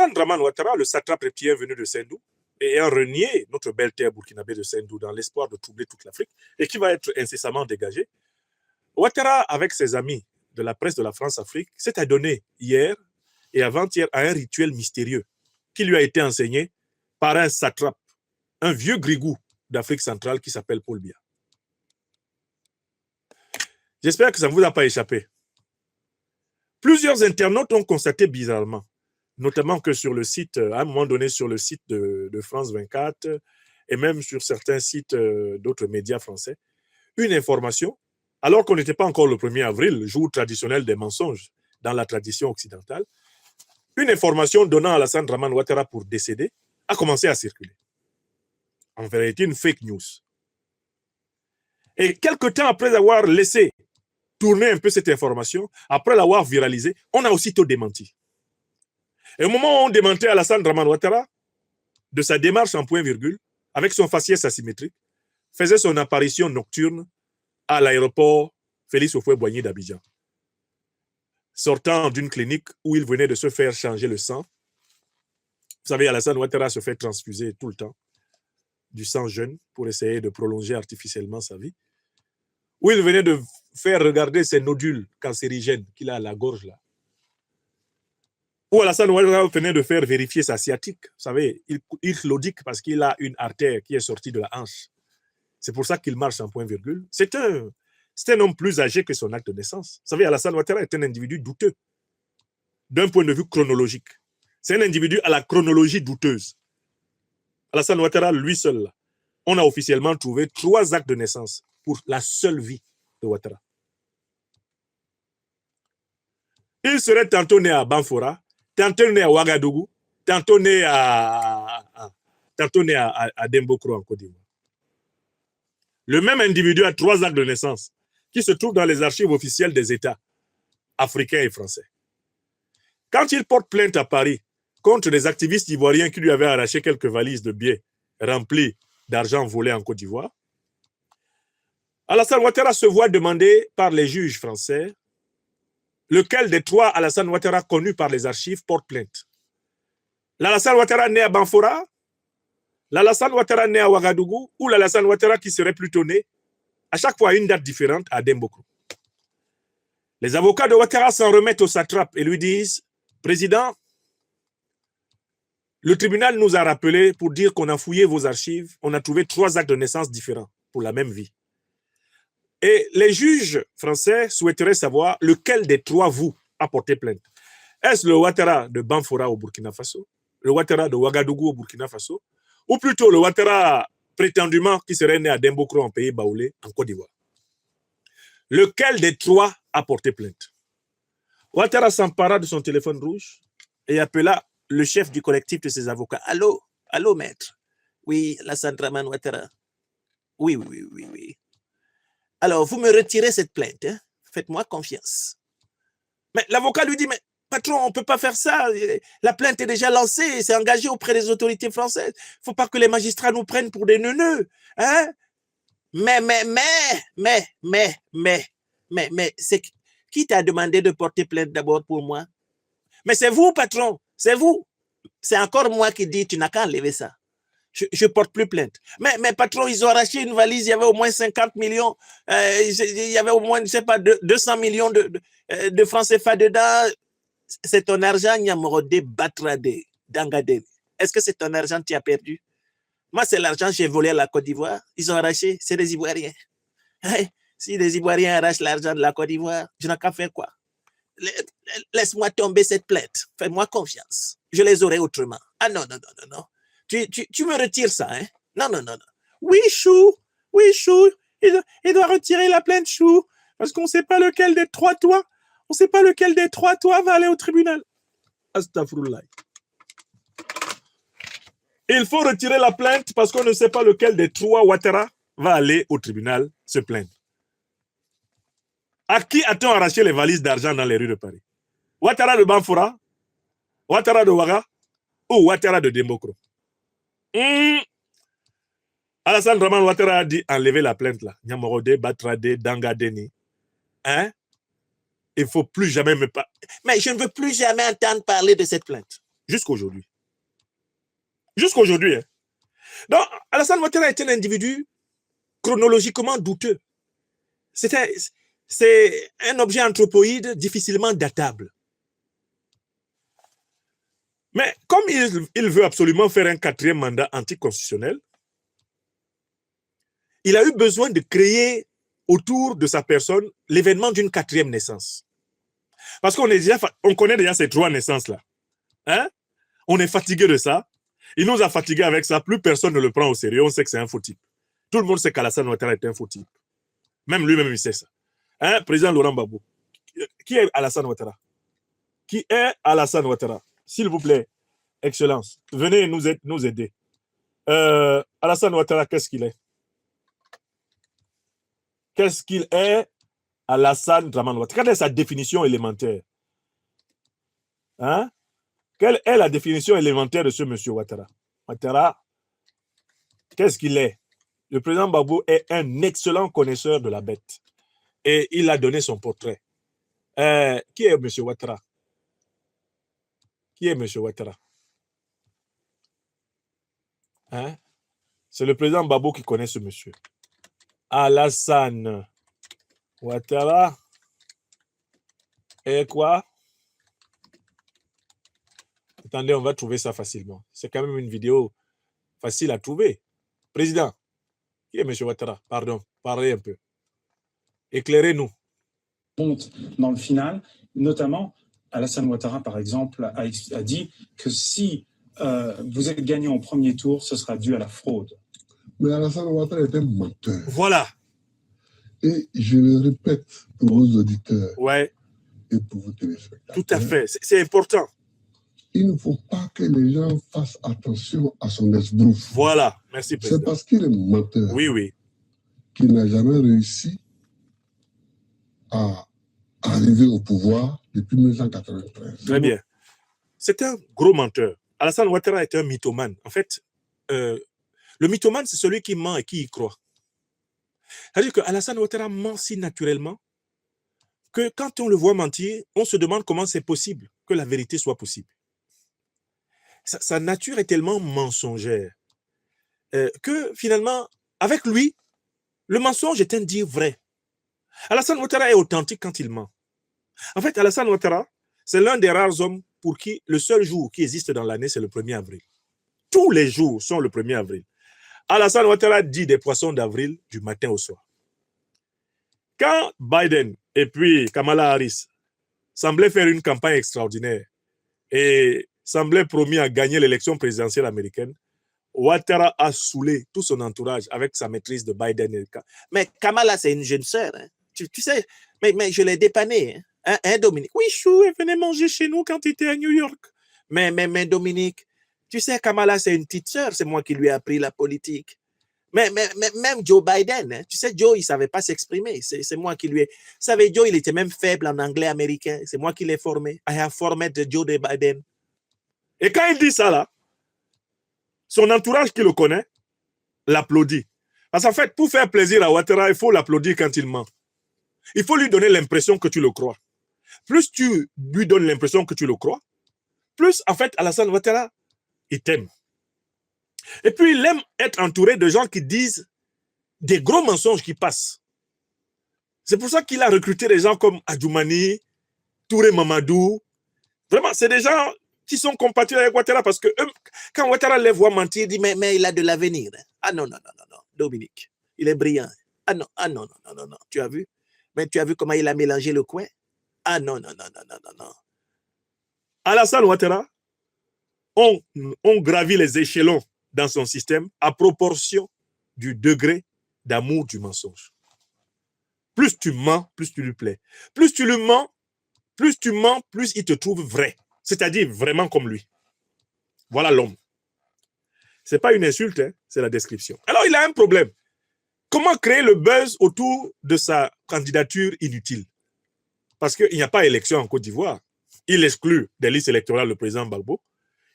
Alassane Draman Ouattara, le satrape reptilien venu de Sendou, et ayant renié notre belle terre burkinabé de Sendou dans l'espoir de troubler toute l'Afrique, et qui va être incessamment dégagé, Ouattara, avec ses amis de la presse de la France-Afrique, s'est adonné hier et avant-hier à un rituel mystérieux qui lui a été enseigné par un satrape, un vieux grigou d'Afrique centrale qui s'appelle Paul Biya. J'espère que ça ne vous a pas échappé. Plusieurs internautes ont constaté bizarrement, notamment que sur le site, à un moment donné sur le site de France 24 et même sur certains sites d'autres médias français, une information, alors qu'on n'était pas encore le 1er avril, jour traditionnel des mensonges dans la tradition occidentale, une information donnant à Alassane Draman Ouattara pour décéder a commencé à circuler. En vérité, une fake news. Et quelque temps après avoir laissé tourner un peu cette information, après l'avoir viralisée, on a aussitôt démenti. Et au moment où on démentait Alassane Draman Ouattara, de sa démarche en point-virgule, avec son faciès asymétrique, faisait son apparition nocturne à l'aéroport Félix Houphouët-Boigny d'Abidjan, sortant d'une clinique où il venait de se faire changer le sang. Vous savez, Alassane Ouattara se fait transfuser tout le temps du sang jeune pour essayer de prolonger artificiellement sa vie, où il venait de faire regarder ses nodules cancérigènes qu'il a à la gorge là, où Alassane Ouattara venait de faire vérifier sa sciatique. Vous savez, il claudique parce qu'il a une artère qui est sortie de la hanche. C'est pour ça qu'il marche en point-virgule. C'est un homme plus âgé que son acte de naissance. Vous savez, Alassane Ouattara est un individu douteux d'un point de vue chronologique. C'est un individu à la chronologie douteuse. Alassane Ouattara, lui seul, là, on a officiellement trouvé 3 actes de naissance pour la seule vie de Ouattara. Il serait tantôt né à Banfora, tantôt né à Ouagadougou, tantôt né à Dembokro en Côte d'Ivoire. Le même individu a 3 actes de naissance qui se trouvent dans les archives officielles des États africains et français. Quand il porte plainte à Paris contre des activistes ivoiriens qui lui avaient arraché quelques valises de billets remplies d'argent volé en Côte d'Ivoire, Alassane Ouattara se voit demander par les juges français lequel des 3 Alassane Ouattara connus par les archives porte plainte. L'Alassane Ouattara né à Banfora, l'Alassane Ouattara né à Ouagadougou ou l'Alassane Ouattara qui serait plutôt né, à chaque fois à une date différente, à Dembokro. Les avocats de Ouattara s'en remettent au satrape et lui disent « Président, le tribunal nous a rappelé pour dire qu'on a fouillé vos archives, on a trouvé 3 actes de naissance différents pour la même vie. Et les juges français souhaiteraient savoir lequel des 3 vous a porté plainte. Est-ce le Ouattara de Banfora au Burkina Faso, le Ouattara de Ouagadougou au Burkina Faso, ou plutôt le Ouattara prétendument qui serait né à Dembokro en pays baoulé en Côte d'Ivoire? Lequel des 3 a porté plainte? Ouattara s'empara de son téléphone rouge et appela le chef du collectif de ses avocats. Allô, allô maître. Oui, Alassane Draman Ouattara. Oui. Alors, vous me retirez cette plainte, hein? Faites-moi confiance. Mais l'avocat lui dit, mais patron, on ne peut pas faire ça. La plainte est déjà lancée, c'est engagé auprès des autorités françaises. Il ne faut pas que les magistrats nous prennent pour des neuneux. Hein? Mais, c'est qui t'a demandé de porter plainte d'abord pour moi? Mais c'est vous, patron, c'est vous. C'est encore moi qui dis, tu n'as qu'à enlever ça. Je ne porte plus plainte. Mais patron, ils ont arraché une valise, il y avait au moins 50 millions, il y avait au moins, je ne sais pas, 200 millions de francs CFA dedans. C'est ton argent, Niamorode, Batrade, Dangade. Est-ce que c'est ton argent que tu as perdu? Moi, c'est l'argent que j'ai volé à la Côte d'Ivoire. Ils ont arraché, c'est des Ivoiriens. Si les Ivoiriens arrachent l'argent de la Côte d'Ivoire, je n'ai qu'à faire quoi? Laisse-moi tomber cette plainte. Fais-moi confiance. Je les aurai autrement. Ah non. Tu me retires ça, hein? Non. Oui, Chou. Il doit retirer la plainte, Chou. Parce qu'on ne sait pas lequel des 3 toi. On ne sait pas lequel des 3 toi va aller au tribunal. Astaghfirullah. Il faut retirer la plainte parce qu'on ne sait pas lequel des 3 Ouattara va aller au tribunal se plaindre. À qui a-t-on arraché les valises d'argent dans les rues de Paris? Ouattara de Banfora, Ouattara de Ouaga ou Ouattara de Dembokro? Alassane Draman Ouattara a dit enlever la plainte là. Niamorode, Batrade, Dangadeni. Hein? Il ne faut plus jamais me parler. Mais je ne veux plus jamais entendre parler de cette plainte. Jusqu'aujourd'hui. Jusqu'aujourd'hui. Hein. Donc, Alassane Ouattara est un individu chronologiquement douteux. C'est un objet anthropoïde difficilement datable. Mais comme il veut absolument faire un 4e mandat anticonstitutionnel, il a eu besoin de créer autour de sa personne l'événement d'une 4e naissance. Parce qu'on connaît déjà ces 3 naissances-là. Hein? On est fatigué de ça. Il nous a fatigués avec ça. Plus personne ne le prend au sérieux. On sait que c'est un faux type. Tout le monde sait qu'Alassane Ouattara est un faux type. Même lui-même, il sait ça. Hein? Président Laurent Gbagbo. Qui est Alassane Ouattara? Qui est Alassane Ouattara? S'il vous plaît, Excellence, venez nous aider. Alassane Ouattara, qu'est-ce qu'il est? Qu'est-ce qu'il est, Alassane Dramane Ouattara? Quelle est sa définition élémentaire? Hein? Quelle est la définition élémentaire de ce monsieur Ouattara? Ouattara, qu'est-ce qu'il est? Le président Gbagbo est un excellent connaisseur de la bête. Et il a donné son portrait. Qui est monsieur Ouattara? Qui est monsieur Ouattara? Hein? C'est le président Gbagbo qui connaît ce monsieur. Alassane Ouattara est quoi? Attendez, on va trouver ça facilement. C'est quand même une vidéo facile à trouver. Président, qui est M. Ouattara? Pardon, parlez un peu. Éclairez-nous. Dans le final, notamment, Alassane Ouattara, par exemple, a dit que si vous êtes gagné au premier tour, ce sera dû à la fraude. Mais Alassane Ouattara est un menteur. Voilà. Et je le répète pour vos auditeurs ouais. et pour vos téléspectateurs. Tout à fait, c'est important. Il ne faut pas que les gens fassent attention à son esbrouf. Voilà, merci président. C'est parce qu'il est menteur. Oui, oui. Qu'il n'a jamais réussi à arriver au pouvoir depuis 1993. Très bien. C'est un gros menteur. Alassane Ouattara est un mythomane. En fait, le mythomane, c'est celui qui ment et qui y croit. C'est-à-dire que Alassane Ouattara ment si naturellement que quand on le voit mentir, on se demande comment c'est possible que la vérité soit possible. Sa nature est tellement mensongère que finalement, avec lui, le mensonge est un dire vrai. Alassane Ouattara est authentique quand il ment. En fait, Alassane Ouattara, c'est l'un des rares hommes pour qui le seul jour qui existe dans l'année, c'est le 1er avril. Tous les jours sont le 1er avril. Alassane Ouattara dit des poissons d'avril du matin au soir. Quand Biden et puis Kamala Harris semblaient faire une campagne extraordinaire et semblaient promis à gagner l'élection présidentielle américaine, Ouattara a saoulé tout son entourage avec sa maîtrise de Biden. Mais Kamala, c'est une jeune sœur. Hein. Tu sais, mais je l'ai dépannée. Hein, Dominique? Oui, chou, elle venait manger chez nous quand tu étais à New York. Mais Dominique, tu sais, Kamala, c'est une petite sœur. C'est moi qui lui ai appris la politique. Mais même Joe Biden, hein, tu sais, Joe, il ne savait pas s'exprimer. C'est moi qui lui ai... Vous savez, Joe, il était même faible en anglais américain. C'est moi qui l'ai formé. I have formed Joe Biden. Et quand il dit ça, là, son entourage qui le connaît l'applaudit. Parce qu'en fait, pour faire plaisir à Ouattara, il faut l'applaudir quand il ment. Il faut lui donner l'impression que tu le crois. Plus tu lui donnes l'impression que tu le crois, plus, en fait, Alassane Ouattara, il t'aime. Et puis, il aime être entouré de gens qui disent des gros mensonges qui passent. C'est pour ça qu'il a recruté des gens comme Adjoumani, Touré Mamadou. Vraiment, c'est des gens qui sont compatriotes avec Ouattara parce que eux, quand Ouattara les voit mentir, il dit mais il a de l'avenir. Ah non, Dominique, il est brillant. Ah non, tu as vu? Mais tu as vu comment il a mélangé le coin? Ah non. Alassane Ouattara, on gravit les échelons dans son système à proportion du degré d'amour du mensonge. Plus tu mens, plus tu lui plais. Plus tu lui mens, plus il te trouve vrai. C'est-à-dire vraiment comme lui. Voilà l'homme. Ce n'est pas une insulte, hein, c'est la description. Alors, il a un problème. Comment créer le buzz autour de sa candidature inutile? Parce qu'il n'y a pas élection en Côte d'Ivoire. Il exclut des listes électorales le président Gbagbo.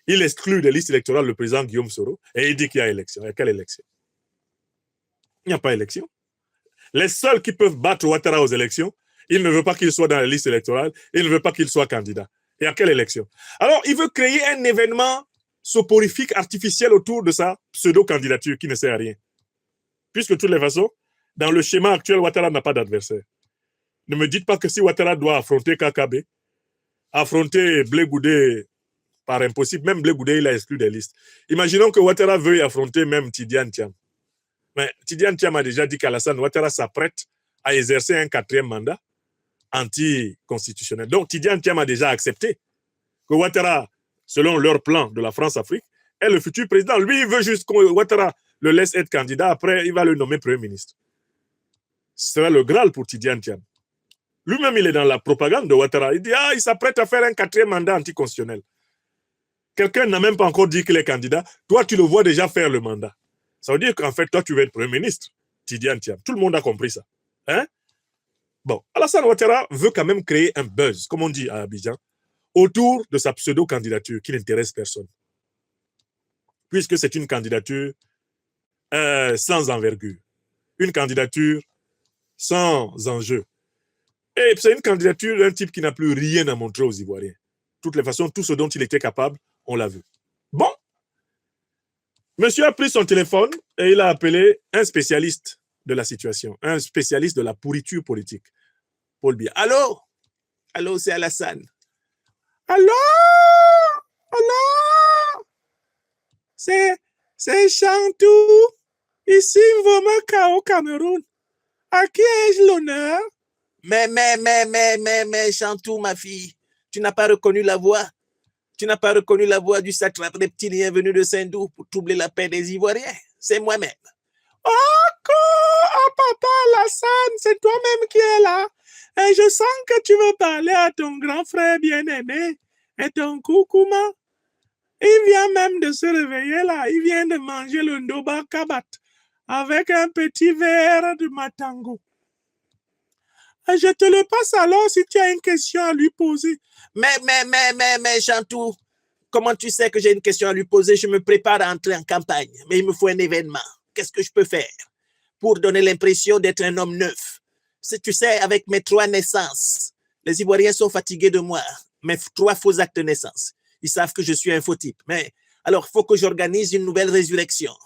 Il exclut des listes électorales le président Guillaume Soro. Et il dit qu'il y a élection. Il y a quelle élection? Il n'y a pas élection. Les seuls qui peuvent battre Ouattara aux élections, il ne veut pas qu'il soit dans la liste électorale. Il ne veut pas qu'il soit candidat. Et à quelle élection? Alors, il veut créer un événement soporifique, artificiel autour de sa pseudo-candidature qui ne sert à rien. Puisque de toutes les façons, dans le schéma actuel, Ouattara n'a pas d'adversaire. Ne me dites pas que si Ouattara doit affronter KKB, affronter Blé Goudé par impossible, même Blé Goudé, il a exclu des listes. Imaginons que Ouattara veuille affronter même Tidiane Thiam. Mais Tidiane Thiam a déjà dit qu'Alassane Ouattara s'apprête à exercer un 4e mandat anticonstitutionnel. Donc Tidiane Thiam a déjà accepté que Ouattara, selon leur plan de la France-Afrique, est le futur président. Lui, il veut juste que Ouattara le laisse être candidat. Après, il va le nommer Premier ministre. Ce sera le Graal pour Tidiane Thiam. Lui-même, il est dans la propagande de Ouattara. Il dit, il s'apprête à faire un 4e mandat anticonstitutionnel. Quelqu'un n'a même pas encore dit qu'il est candidat. Toi, tu le vois déjà faire le mandat. Ça veut dire qu'en fait, toi, tu veux être Premier ministre. Tidiane Thiam. Tout le monde a compris ça. Hein? Bon, Alassane Ouattara veut quand même créer un buzz, comme on dit à Abidjan, autour de sa pseudo-candidature qui n'intéresse personne. Puisque c'est une candidature sans envergure. Une candidature sans enjeu. Et c'est une candidature d'un type qui n'a plus rien à montrer aux Ivoiriens. De toutes les façons, tout ce dont il était capable, on l'a vu. Bon. Monsieur a pris son téléphone et il a appelé un spécialiste de la situation, un spécialiste de la pourriture politique. Paul Biya. Allô? Allô, c'est Alassane. Allô? Allô? C'est Chantou. Ici, Mvomaka au Cameroun. À qui ai-je l'honneur? Mais, Chantou, ma fille, tu n'as pas reconnu la voix? Tu n'as pas reconnu la voix du satrape reptilien venu de Saint-Dou pour troubler la paix des Ivoiriens? C'est moi-même. Oh, papa Alassane, c'est toi-même qui es là. Et je sens que tu veux parler à ton grand frère bien-aimé et ton koukouma. Il vient même de se réveiller là. Il vient de manger le ndoba kabat avec un petit verre de matango. Et je te le passe alors si tu as une question à lui poser. Mais, Chantou, comment tu sais que j'ai une question à lui poser? Je me prépare à entrer en campagne, mais il me faut un événement. Qu'est-ce que je peux faire pour donner l'impression d'être un homme neuf? Tu sais, avec mes 3 naissances, les Ivoiriens sont fatigués de moi. Mes 3 faux actes de naissance. Ils savent que je suis un faux type. Mais alors, il faut que j'organise une nouvelle résurrection,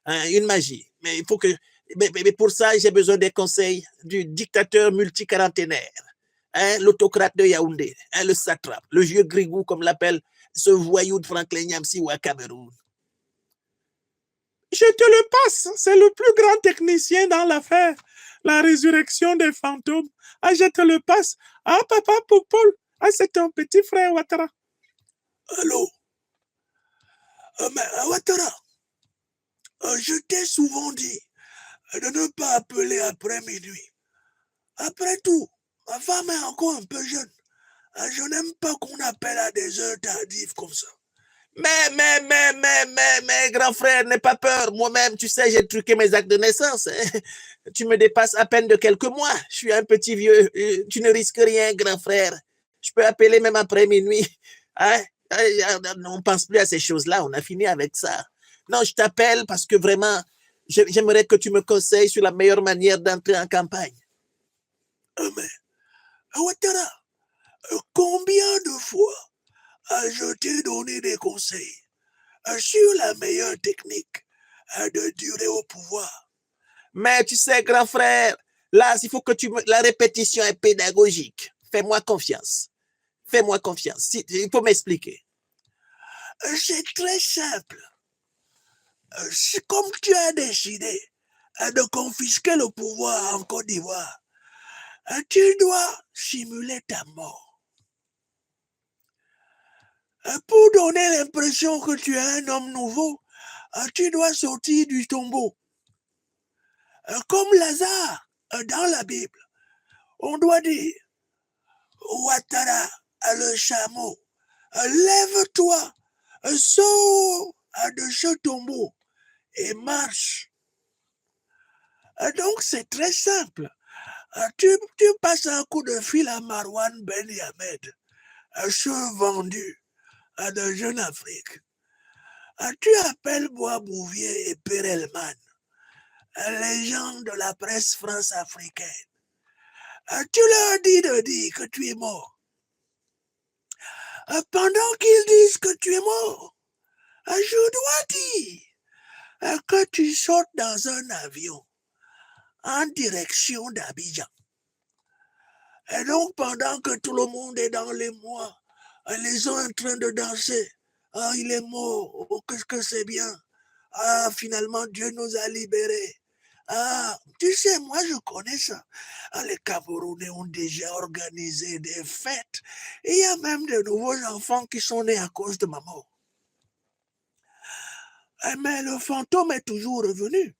une magie. Mais il faut que, mais pour ça, j'ai besoin des conseils du dictateur multiquarantenaire, l'autocrate de Yaoundé, le satrape, le vieux grigou, comme l'appelle ce voyou de Franklin Nyamsi ou à Cameroun. Je te le passe, c'est le plus grand technicien dans l'affaire. La résurrection des fantômes. Je te le passe. Papa Popol, c'est ton petit frère Ouattara. Allô? Mais Ouattara, je t'ai souvent dit de ne pas appeler après minuit. Après tout, ma femme est encore un peu jeune. Je n'aime pas qu'on appelle à des heures tardives comme ça. Mais, grand frère, n'aie pas peur. Moi-même, tu sais, j'ai truqué mes actes de naissance. Tu me dépasses à peine de quelques mois. Je suis un petit vieux. Tu ne risques rien, grand frère. Je peux appeler même après minuit. On ne pense plus à ces choses-là. On a fini avec ça. Non, je t'appelle parce que vraiment, j'aimerais que tu me conseilles sur la meilleure manière d'entrer en campagne. Mais, Ouattara, combien de fois je t'ai donné des conseils sur la meilleure technique de durer au pouvoir? Mais tu sais, grand frère, là, il faut que la répétition est pédagogique. Fais-moi confiance. Fais-moi confiance. Il faut m'expliquer. C'est très simple. Comme tu as décidé de confisquer le pouvoir en Côte d'Ivoire, tu dois simuler ta mort. Pour donner l'impression que tu es un homme nouveau, tu dois sortir du tombeau. Comme Lazare dans la Bible, on doit dire Ouattara, le chameau, lève-toi, sors de ce tombeau et marche. Donc c'est très simple. Tu passes un coup de fil à Marwan Ben Yamed, ce vendu de Jeune Afrique. Tu appelles Bois Bouvier et Perelman, les gens de la presse france-africaine. Tu leur dis de dire que tu es mort. Pendant qu'ils disent que tu es mort, je dois dire que tu sautes dans un avion en direction d'Abidjan. Et donc, pendant que tout le monde est dans les mois, les gens en train de danser, ah, il est mort, oh, qu'est-ce que c'est bien. Ah, finalement, Dieu nous a libérés. Ah, tu sais, moi, je connais ça. Ah, les Camerounais ont déjà organisé des fêtes. Et il y a même de nouveaux enfants qui sont nés à cause de ma mort. Mais le fantôme est toujours revenu.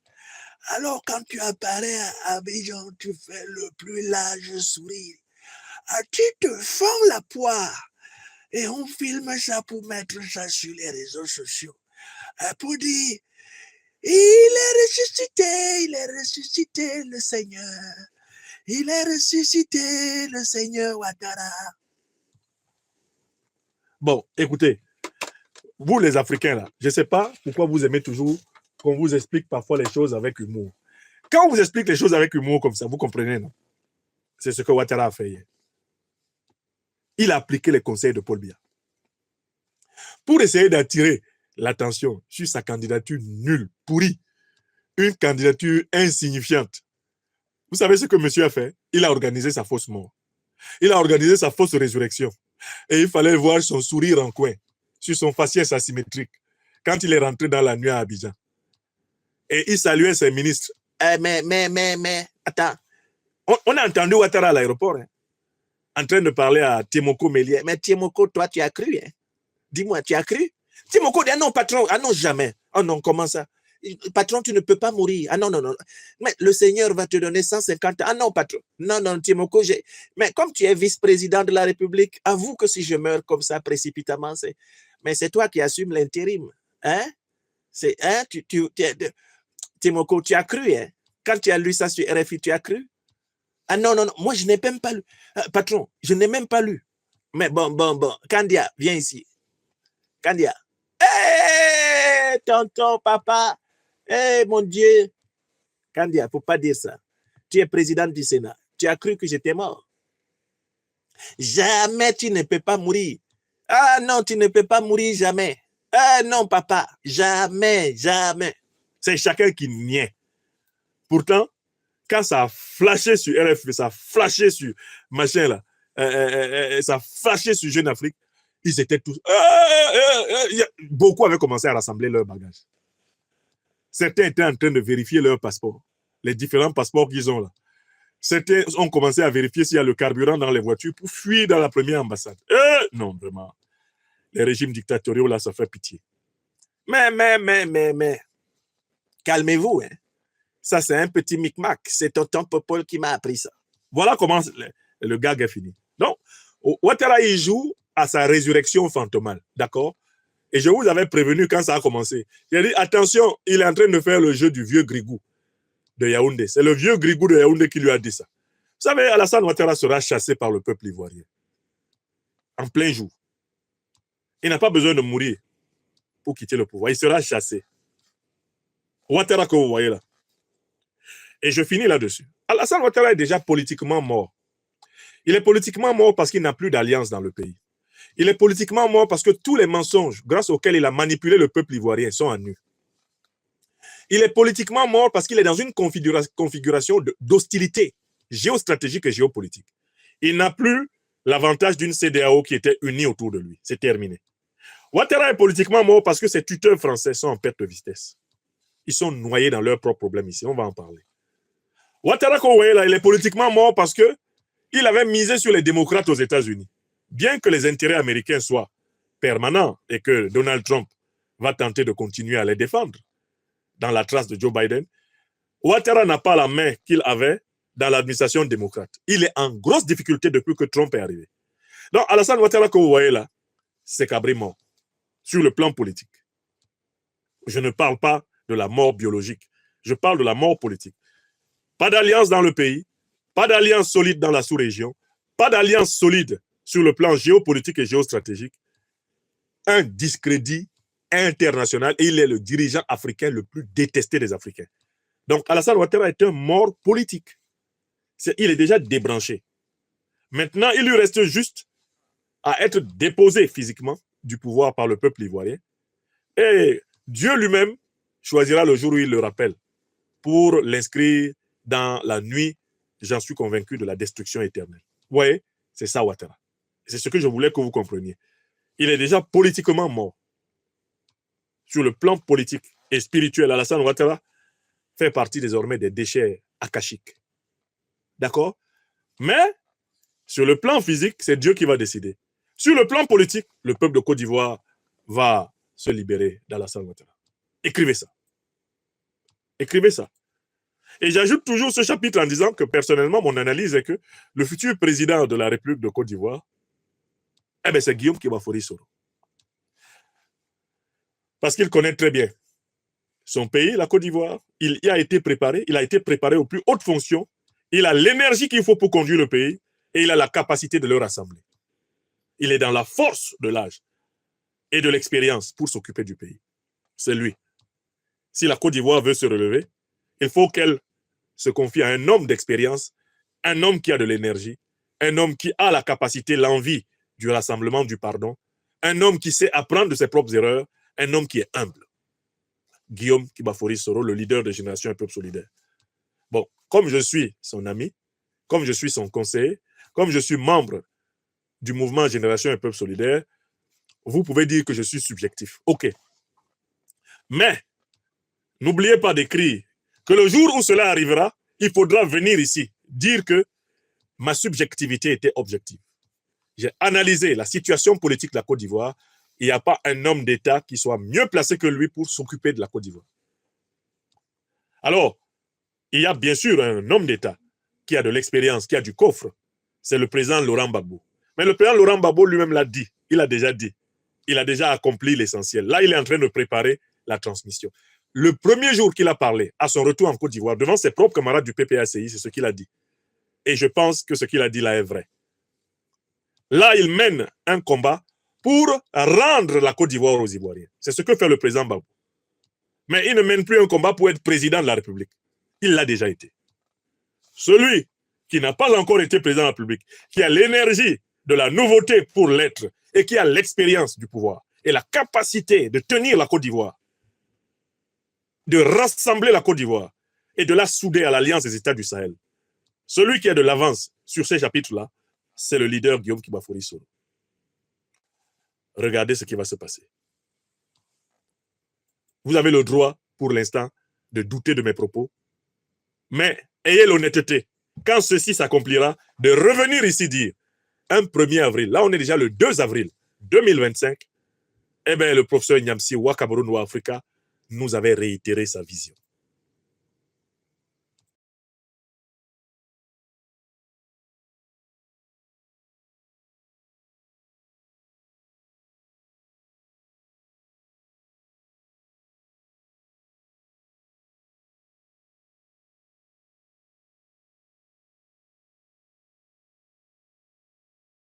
Alors, quand tu apparais à Abidjan, tu fais le plus large sourire. Tu te fends la poire. Et on filme ça pour mettre ça sur les réseaux sociaux. Pour dire, il est ressuscité le Seigneur. Il est ressuscité le Seigneur Ouattara. Bon, écoutez, vous les Africains là, je ne sais pas pourquoi vous aimez toujours qu'on vous explique parfois les choses avec humour. Quand on vous explique les choses avec humour comme ça, vous comprenez, non? C'est ce que Ouattara a fait hier. Il a appliqué les conseils de Paul Biya pour essayer d'attirer l'attention sur sa candidature nulle, pourrie, une candidature insignifiante. Vous savez ce que monsieur a fait? Il a organisé sa fausse mort. Il a organisé sa fausse résurrection. Et il fallait voir son sourire en coin sur son faciès asymétrique quand il est rentré dans la nuit à Abidjan. Et il saluait ses ministres. Mais, attends. On a entendu Ouattara à l'aéroport, hein, en train de parler à Tiemoko Méliès. Mais Tiemoko, toi, tu as cru, hein? Dis-moi, tu as cru? Tiemoko dit, ah non, patron, ah non, jamais. Ah non, comment ça? Patron, tu ne peux pas mourir. Ah non, non, non. Mais le Seigneur va te donner 150 ans. Ah non, patron. Non, non, Tiemoko, mais comme tu es vice-président de la République, avoue que si je meurs comme ça précipitamment, mais c'est toi qui assumes l'intérim. Hein? Hein? Tiemoko, tu as cru, hein? Quand tu as lu ça sur RFI, tu as cru? Ah non, non, non, moi je n'ai même pas lu. Patron, je n'ai même pas lu. Mais bon. Kandia, viens ici. Kandia. Hé, tonton, papa. Hé, mon Dieu. Kandia, il ne faut pas dire ça. Tu es président du Sénat. Tu as cru que j'étais mort. Jamais tu ne peux pas mourir. Ah non, tu ne peux pas mourir jamais. Ah non, papa. Jamais, jamais. C'est chacun qui niait. Pourtant, quand ça a flashé sur RFI, ça a flashé sur machin là, ça a flashé sur Jeune Afrique, ils étaient tous... Beaucoup avaient commencé à rassembler leurs bagages. Certains étaient en train de vérifier leurs passeports, les différents passeports qu'ils ont là. Certains ont commencé à vérifier s'il y a le carburant dans les voitures pour fuir dans la première ambassade. Non, vraiment. Les régimes dictatoriaux là, ça fait pitié. Mais, calmez-vous, hein. Ça, c'est un petit micmac. C'est tonton Popol qui m'a appris ça. Voilà comment le gag est fini. Donc, Ouattara, il joue à sa résurrection fantomale. D'accord? Et je vous avais prévenu quand ça a commencé. J'ai dit, attention, il est en train de faire le jeu du vieux Grigou de Yaoundé. C'est le vieux Grigou de Yaoundé qui lui a dit ça. Vous savez, Alassane Ouattara sera chassé par le peuple ivoirien. En plein jour. Il n'a pas besoin de mourir pour quitter le pouvoir. Il sera chassé. Ouattara que vous voyez là. Et je finis là-dessus. Alassane Ouattara est déjà politiquement mort. Il est politiquement mort parce qu'il n'a plus d'alliance dans le pays. Il est politiquement mort parce que tous les mensonges grâce auxquels il a manipulé le peuple ivoirien sont à nu. Il est politiquement mort parce qu'il est dans une configuration d'hostilité géostratégique et géopolitique. Il n'a plus l'avantage d'une CEDEAO qui était unie autour de lui. C'est terminé. Ouattara est politiquement mort parce que ses tuteurs français sont en perte de vitesse. Ils sont noyés dans leurs propres problèmes ici. On va en parler. Ouattara, qu'on voyait là, il est politiquement mort parce qu'il avait misé sur les démocrates aux États-Unis. Bien que les intérêts américains soient permanents et que Donald Trump va tenter de continuer à les défendre dans la trace de Joe Biden, Ouattara n'a pas la main qu'il avait dans l'administration démocrate. Il est en grosse difficulté depuis que Trump est arrivé. Donc, Alassane Ouattara, que vous voyez là, c'est cabri mort sur le plan politique. Je ne parle pas de la mort biologique. Je parle de la mort politique. Pas d'alliance dans le pays, pas d'alliance solide dans la sous-région, pas d'alliance solide sur le plan géopolitique et géostratégique. Un discrédit international et il est le dirigeant africain le plus détesté des Africains. Donc Alassane Ouattara est un mort politique. Il est déjà débranché. Maintenant, il lui reste juste à être déposé physiquement du pouvoir par le peuple ivoirien. Et Dieu lui-même choisira le jour où il le rappelle pour l'inscrire dans la nuit, j'en suis convaincu, de la destruction éternelle. Vous voyez, c'est ça Ouattara. C'est ce que je voulais que vous compreniez. Il est déjà politiquement mort. Sur le plan politique et spirituel, Alassane Ouattara fait partie désormais des déchets akashiques. D'accord? Mais sur le plan physique, c'est Dieu qui va décider. Sur le plan politique, le peuple de Côte d'Ivoire va se libérer d'Alassane Ouattara. Écrivez ça. Écrivez ça. Et j'ajoute toujours ce chapitre en disant que personnellement, mon analyse est que le futur président de la République de Côte d'Ivoire, eh bien, c'est Guillaume Kibafori Soro. Parce qu'il connaît très bien son pays, la Côte d'Ivoire. Il y a été préparé aux plus hautes fonctions. Il a l'énergie qu'il faut pour conduire le pays et il a la capacité de le rassembler. Il est dans la force de l'âge et de l'expérience pour s'occuper du pays. C'est lui. Si la Côte d'Ivoire veut se relever, il faut qu'elle se confie à un homme d'expérience, un homme qui a de l'énergie, un homme qui a la capacité, l'envie du rassemblement, du pardon, un homme qui sait apprendre de ses propres erreurs, un homme qui est humble. Guillaume Kibafori Soro, le leader de Génération Un Peuple Solidaire. Bon, comme je suis son ami, comme je suis son conseiller, comme je suis membre du mouvement Génération Un Peuple Solidaire, vous pouvez dire que je suis subjectif. OK. Mais, n'oubliez pas d'écrire que le jour où cela arrivera, il faudra venir ici dire que ma subjectivité était objective. J'ai analysé la situation politique de la Côte d'Ivoire. Il n'y a pas un homme d'État qui soit mieux placé que lui pour s'occuper de la Côte d'Ivoire. Alors, il y a bien sûr un homme d'État qui a de l'expérience, qui a du coffre. C'est le président Laurent Gbagbo. Mais le président Laurent Gbagbo lui-même l'a dit. Il a déjà dit. Il a déjà accompli l'essentiel. Là, il est en train de préparer la transmission. Le premier jour qu'il a parlé, à son retour en Côte d'Ivoire, devant ses propres camarades du PPACI, c'est ce qu'il a dit. Et je pense que ce qu'il a dit là est vrai. Là, il mène un combat pour rendre la Côte d'Ivoire aux Ivoiriens. C'est ce que fait le président Gbagbo. Mais il ne mène plus un combat pour être président de la République. Il l'a déjà été. Celui qui n'a pas encore été président de la République, qui a l'énergie de la nouveauté pour l'être et qui a l'expérience du pouvoir et la capacité de tenir la Côte d'Ivoire, de rassembler la Côte d'Ivoire et de la souder à l'Alliance des États du Sahel. Celui qui a de l'avance sur ces chapitres-là, c'est le leader Guillaume Kibafori Soro. Regardez ce qui va se passer. Vous avez le droit, pour l'instant, de douter de mes propos, mais ayez l'honnêteté, quand ceci s'accomplira, de revenir ici dire, un 1er avril, là on est déjà le 2 avril 2025, eh bien le professeur Nyamsi Ouattara Africa nous avait réitéré sa vision.